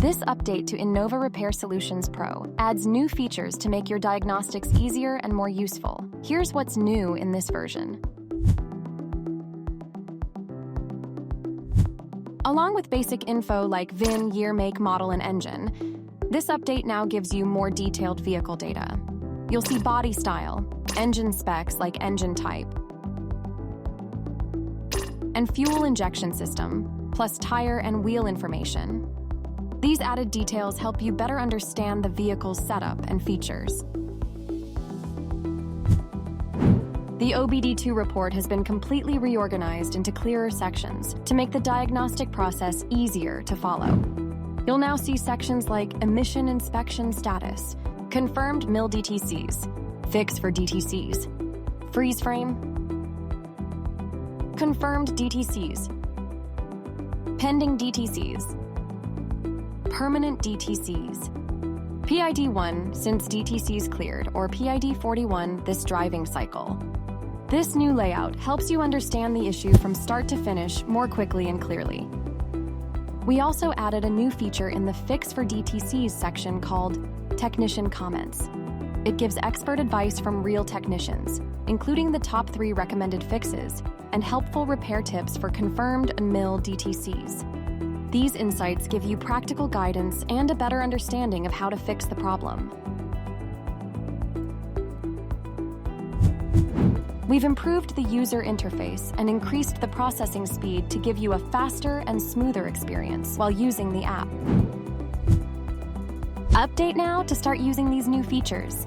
This update to Innova RepairSolutionsPro adds new features to make your diagnostics easier and more useful. Here's what's new in this version. Along with basic info like VIN, year, make, model, and engine, this update now gives you more detailed vehicle data. You'll see body style, engine specs like engine type, and fuel injection system, plus tire and wheel information. These added details help you better understand the vehicle's setup and features. The OBD II report has been completely reorganized into clearer sections to make the diagnostic process easier to follow. You'll now see sections like Emission Inspection Status, Confirmed MIL DTCs, Fix for DTCs, Freeze Frame, Confirmed DTCs, Pending DTCs, Permanent DTCs, PID 1 since DTCs cleared, or PID 41 this driving cycle. This new layout helps you understand the issue from start to finish more quickly and clearly. We also added a new feature in the Fix for DTCs section called Technician Comments. It gives expert advice from real technicians, including the top 3 recommended fixes and helpful repair tips for confirmed and MIL DTCs. These insights give you practical guidance and a better understanding of how to fix the problem. We've improved the user interface and increased the processing speed to give you a faster and smoother experience while using the app. Update now to start using these new features.